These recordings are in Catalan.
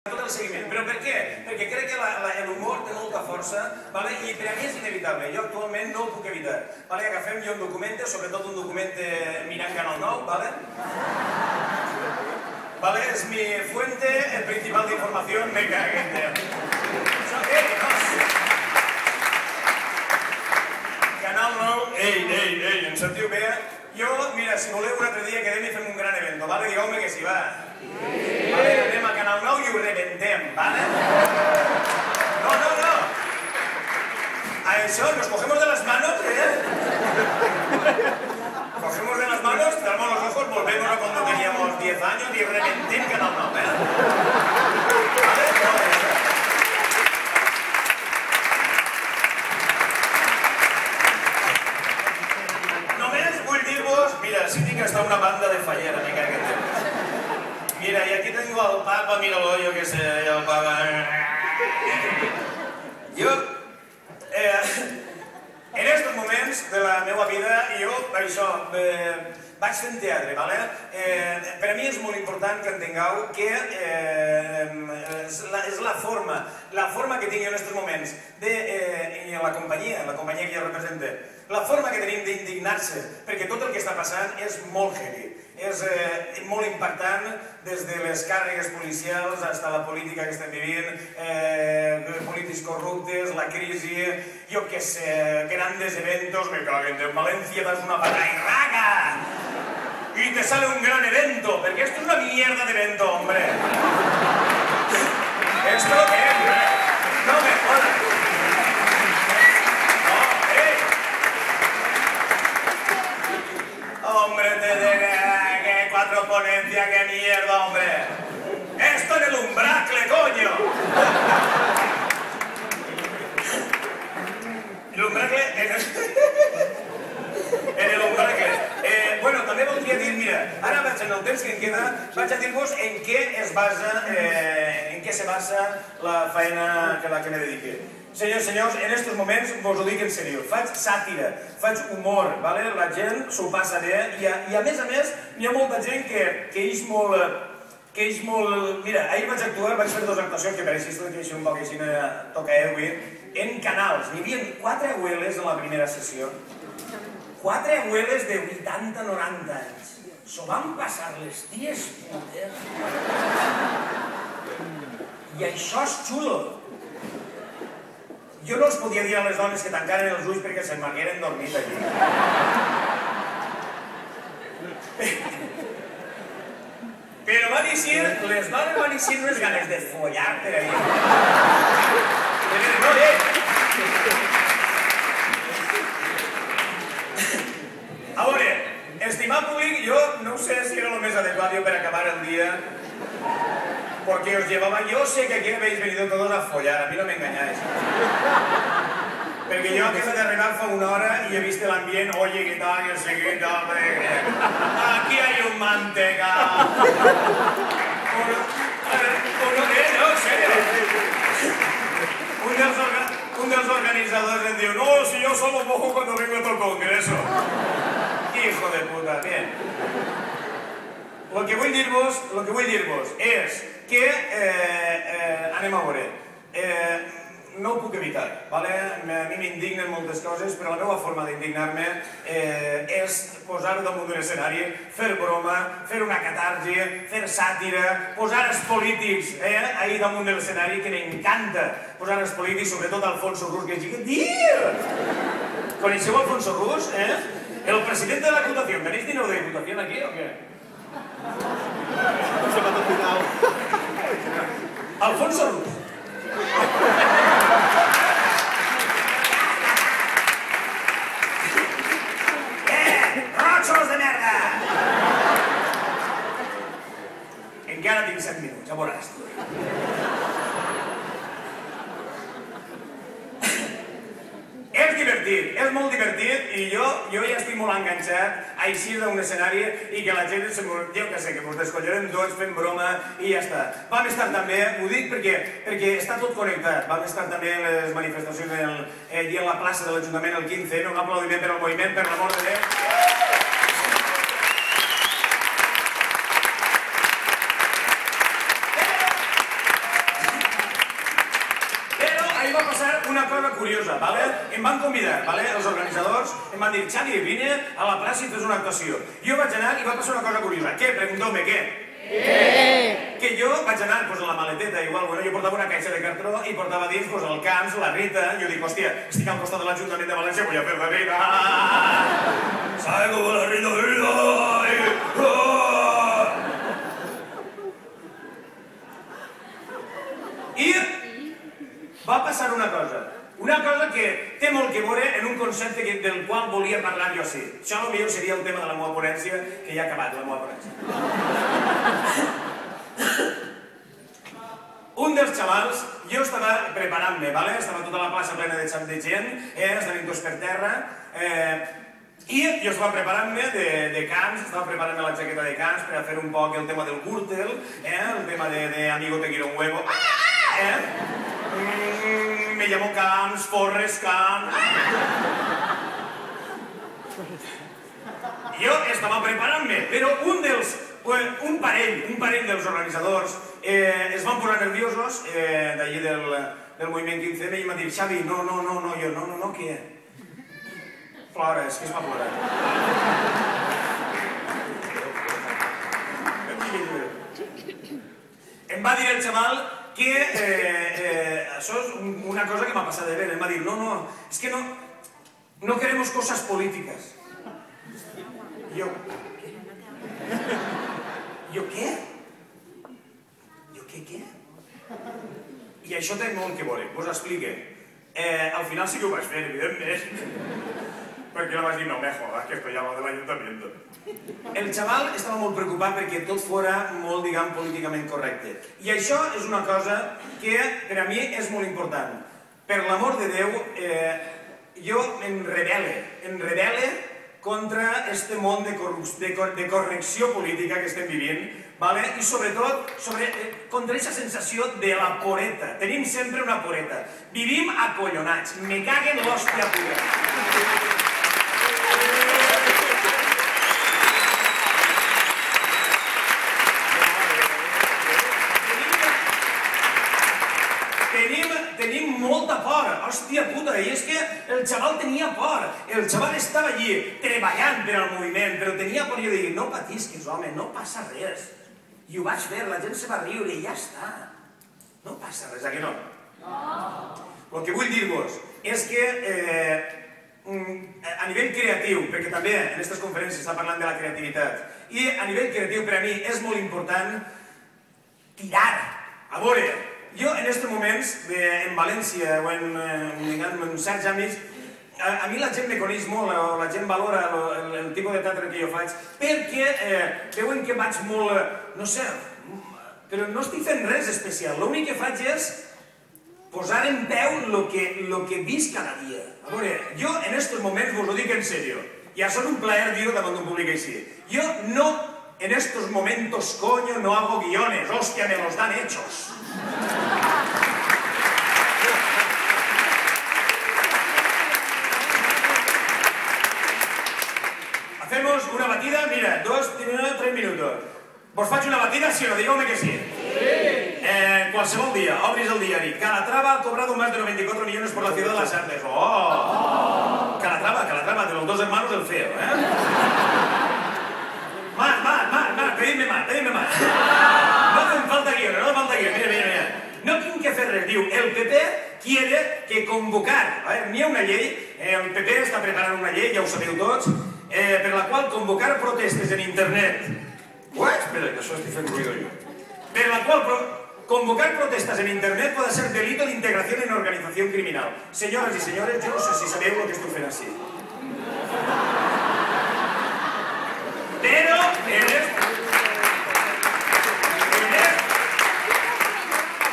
tot el seguiment. Però per què? Perquè crec que l'humor té molta força i per a mi és inevitable. Jo actualment no ho puc evitar. Agafem jo un document, sobretot un document mirant Canal 9, es mi fuente principal d'informació, me caguen. Canal 9, ei, em sentiu bé? Jo, mira, si voleu un altre dia quedem i fem un gran evento, digueu-me que sí, va. Anem a Canal 9 i ho rebentem, vale? No. A eso, nos cogemos de las manos, Cogemos de las manos, cerramos los ojos, volvemos a cuando teníamos 10 años y rebentem Canal 9, ¿Vale? Només vull dir-vos, mira, si tinc hasta una banda de fallera, me cague en Déu. Mira, y aquí tengo al Papa, míralo, yo que sé, el Papa. Jo, en estos moments de la meva vida, jo, això, vaig fent teatre, vale? Per a mi és molt important que entengueu que és la forma que tinc en aquests moments, i la companyia que jo represente, la forma que tenim d'indignar-se, perquè tot el que està passant és molt heavy, és molt impactant des de les càrregues policials fins a la política que estem vivint, polítics corruptes, la crisi, jo què sé, grandes eventos, me caguen de Valencia, das una patarraga y te sale un gran evento, porque esto es una mierda de evento, hombre. ¿Esto qué es? No me jodas. Hombre, que cuatro ponencias, que mierda, hombre. Esto en el Umbracle, coño. El Umbracle, en el Umbracle. Bueno, també voldria dir, mira, ara vaig en el temps que em queda, vaig a dir-vos en què se basa la feina a la que me dedique. Senyors, en aquests moments vos ho dic en sèrio, faig sàtira, faig humor, la gent s'ho passa bé i a més hi ha molta gent que és molt... Mira, ahir vaig actuar, vaig fer 2 actuacions que pareixis que és un poc així toca avui, en canals. Hi havia 4 abueles en la primera sessió, 4 abueles de 80-90 anys. S'ho van passar les ties putes. I això és xulo. Jo no els podia dir a les dones que tancaren els ulls perquè se'n m'hagueren dormit aquí. Però van eixir, les dones van eixir unes ganes de follar per ahí. A veure, estimat públic, jo no sé si era el més adequat per acabar el dia, porque os llevaba, yo sé que aquí habéis venido todos a follar, a mí no me engañáis. Porque yo acabo de arribar fa una hora y he visto el ambiente, oye, ¿qué tal? Yo sé qué tal, aquí hay un manteca. Un dels organizadores em diu, no, si yo solo mojo cuando vengo a otro congreso. Hijo de puta, bien. Lo que vull dir-vos és que, anem a veure, no ho puc evitar, a mi m'indignen moltes coses, però la meva forma d'indignar-me és posar damunt d'un escenari, fer broma, fer una catarsi, fer sàtira, posar els polítics ahí damunt de l'escenari, que m'encanta posar els polítics, sobretot Alfonso Rus, que és gigantil. Coneixeu Alfonso Rus? El president de la Diputació. ¿Tenéis dinero de Diputación aquí o qué? Alfonso Rus. ¡Rochos de merda! Encara tinc 7 minuts, ja veuràs. És divertit, és molt divertit i jo ja estic molt enganxat a eixir d'un escenari i que la gent, jo que sé, que ens descollorem tots fent broma i ja està. Vam estar també, ho dic perquè està tot connectat, vam estar també en les manifestacions allí a la plaça de l'Ajuntament el 15, un aplaudiment per al moviment, per l'amor de Déu. una cosa curiosa, em van convidar, els organitzadors, em van dir, Xavi, vine a la plaça i fes una actuació. Jo vaig anar i va passar una cosa curiosa. Què? Pregunteu-me, què? Que jo vaig anar amb la maleteta, igual, jo portava una caixa de cartró i portava dins el Camps, la Rita, i jo dic, hòstia, estic al costat de l'Ajuntament de València, vull a fer la Rita. ¿Sabe cómo la Rita? I va passar una cosa que té molt que veure en un concepte del qual volia parlar jo així. Això potser seria el tema de la meva ponència, que ja ha acabat la meva ponència. Un dels xavals, jo estava preparant-me, estava tota la plaça plena de gent, estaven tots per terra, i jo estava preparant-me de Camps, estava preparant-me la jaqueta de Camps per a fer un poc el tema del Gürtel, el tema de Amigo te quiero un huevo, me llamo Camps, Forrest Camps. Jo estava preparant-me, però un parell dels organitzadors es van posar nerviosos d'allí del moviment 15M i m'han dit, Xavi, no, què? Plora, és que es va plorar. Em va dir el xaval que això és una cosa que m'ha passat de veure. Em va dir, no, és que no queremos cosas políticas. Jo què? Què? I això té molt que veure, us explique. Al final sí que ho vaig fer, evidentment. Perquè no vaig dir, no me jodas, que esto ya va de l'Ayuntamiento. El xaval estava molt preocupat perquè tot fora molt, diguem, políticament correcte. I això és una cosa que per a mi és molt important. Per l'amor de Déu, jo em rebel·le contra este món de correcció política que estem vivint, i sobretot contra aquesta sensació de la poreta. Tenim sempre una poreta. Vivim acollonats. Me caguen l'hòstia puta. Tenim molta por, hòstia puta, i és que el xaval tenia por, el xaval estava allí treballant per al moviment, però tenia por i jo dic, no patisquis, home, no passa res. I ho vaig fer, la gent se va riure i ja està. No passa res, que no? No. El que vull dir-vos és que a nivell creatiu, perquè també en aquestes conferències està parlant de la creativitat, i a nivell creatiu per a mi és molt important tirar, a veure. Jo, en aquests moments, en València o en certs àmbits, a mi la gent me coneix molt, la gent valora el tipus de teatre que jo faig, perquè veuen que vaig molt, no sé, però no estic fent res especial. L'únic que faig és posar en peu el que visc cada dia. A veure, jo en aquests moments, vos ho dic en sèrio, ja són un plaer dir-ho davant d'un públic així. Jo no, en estos momentos, coño, no hago guiones, hòstia, me los dan hechos. Hacemos una batida, mira, 3 minutos. Vos faig una batida, sí o no? Digueu-me que sí. Qualsevol dia, obris el diari. Calatrava ha cobrado más de 94 millones por la ciudad de las artes. ¡Oh! Calatrava, de los dos hermanos del feo, Más, pedidme más. No hacen falta guiones, mira. No tinc que fer res, diu, el PP quiere que convocar, n'hi ha una llei, el PP està preparant una llei, ja ho sabeu tots, per la qual convocar protestes en internet, espera, que això estic fent ruido jo, per la qual convocar protestas en internet puede ser delito de integración en organización criminal. Señoras y señores, yo no sé si sabeu lo que estoy fent així. Pero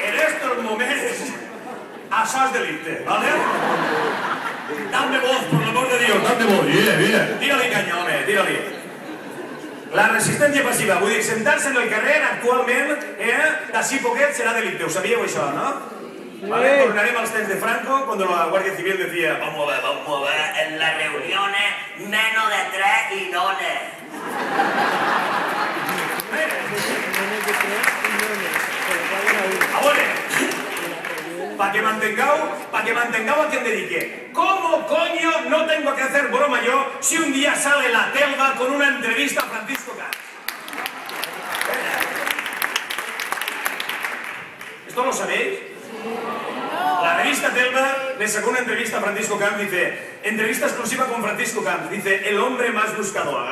en estos momentos, això és delicte, ¿vale? Dame voz, por el amor de Dios, dame voz. Bien. Tírale caña, home, tírale. La resistència passiva, vull dir, sentar-se en el carrer actualment, d'ací poquet serà delicte, ho sabíeu això, no? Tornarem als temps de Franco, cuando la Guardia Civil decía, vamos a ver, en las reuniones menos de 3 guiones. A veure, para que mantengao a quien dedique. ¿Cómo coño no tengo que hacer broma yo si un día sale la Telva con una entrevista a Francisco Camps? ¿Esto lo sabéis? La revista Telva le sacó una entrevista a Francisco Camps, dice, entrevista exclusiva con Francisco Camps, dice, el hombre más buscador.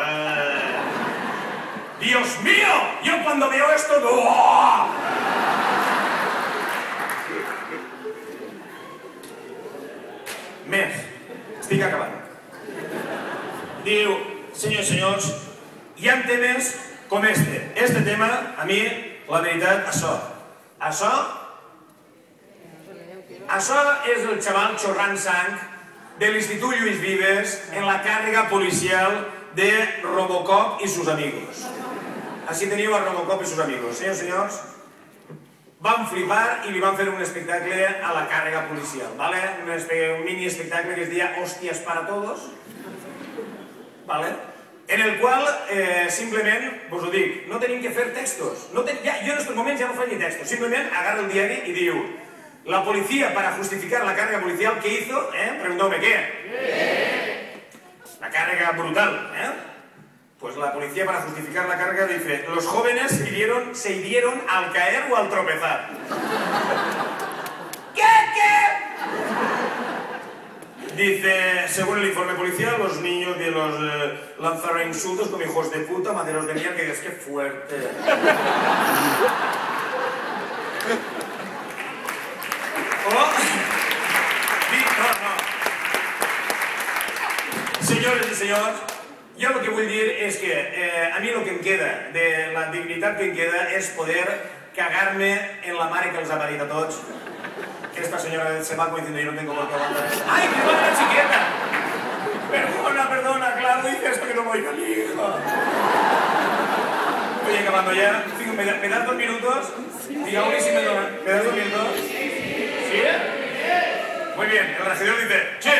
¡Dios mío! Yo cuando veo esto... ¡oh! Més, estic acabant. Diu, senyors i senyors, hi ha temes com este. Este tema, a mi, la veritat, Això és el xaval xorrant sang de l'Institut Lluís Vives en la càrrega policial de Robocop i sus amigos. Així teniu a Robocop i sus amigos. Senyors i senyors, van flipar i li van fer un espectacle a la càrrega policial, ¿vale? Un mini espectacle que es deia Hostias para Todos, ¿vale? En el qual, simplement, vos ho dic, no tenim que fer textos. Jo en aquests moments ja no faig ni textos, simplement agarra el diari i diu la policía para justificar la carga policial que hizo, preguntóme ¿qué? La carga brutal, Pues la policía para justificar la carga dice, los jóvenes se hirieron al caer o al tropezar. ¿Qué? Dice, según el informe policial, los niños los lanzaron insultos como hijos de puta, maderos de mierda, que dices, qué fuerte. Senyores i senyors, jo el que vull dir és que a mi el que em queda, de la dignitat que em queda, és poder cagar-me en la mare que els ha parit a tots. Esta senyora se va diciendo, yo no tengo por qué aguantar esto. ¡Ay, qué madre chiqueta! Perdona, claro, dice esto que no voy con hijo. Estoy acabando ya. ¿Me das 2 minutos? Dígame si me das 2 minutos. ¿Sí? Muy bien, el regidor dice, ¡che!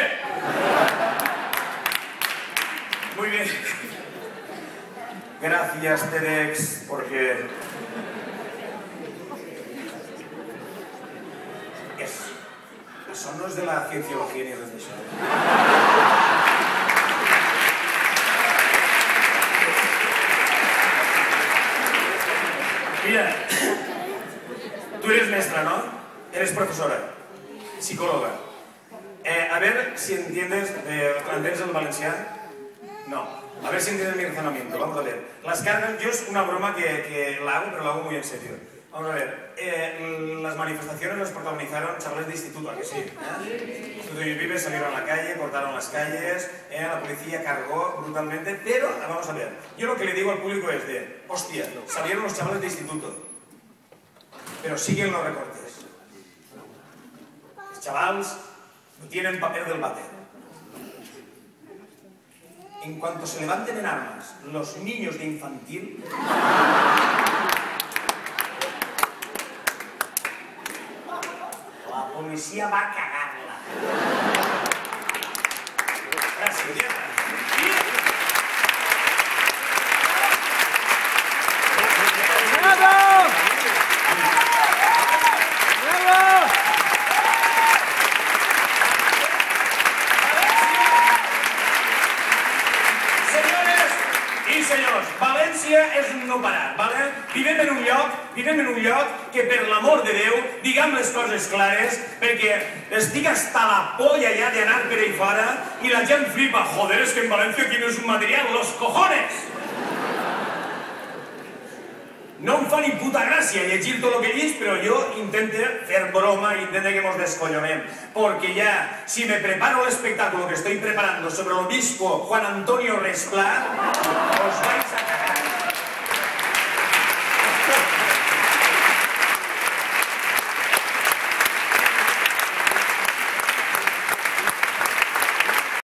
Muy bien. Gracias, TEDx, porque... Això no és de la cienciología ni res d'això. Mira, tú eres mestra, ¿no? Eres profesora, psicóloga. A ver si entiendes el valencià. No. A ver si entiendes mi razonamiento. Vamos a ver. Las cargas, yo es una broma que la hago, pero la hago muy en serio. Vamos a ver. Las manifestaciones las protagonizaron chavales de instituto, ¿a que sí? Instituto Lluís Vives salieron a la calle, cortaron las calles, la policía cargó brutalmente, pero, vamos a ver, yo lo que le digo al público es de, hostia, salieron los chavales de instituto, pero siguen los recortes. Los chavales no tienen papel del váter. En cuanto se levanten en armas los niños de infantil, la policía va a cagarla. Gracias. València és un no parar, ¿vale? Vivim en un lloc que, per l'amor de Déu, diguem les coses clares, perquè estic hasta la polla ja d'anar per ahí fora i la gent flipa. Joder, és que en València tienes un material, los cojones! No em fa ni puta gràcia llegir tot el que llegis, però jo intento fer broma, intento que nos descollonem. Porque ya, si me preparo el espectáculo que estoy preparando sobre el obispo Juan Antonio Resclar, os vais a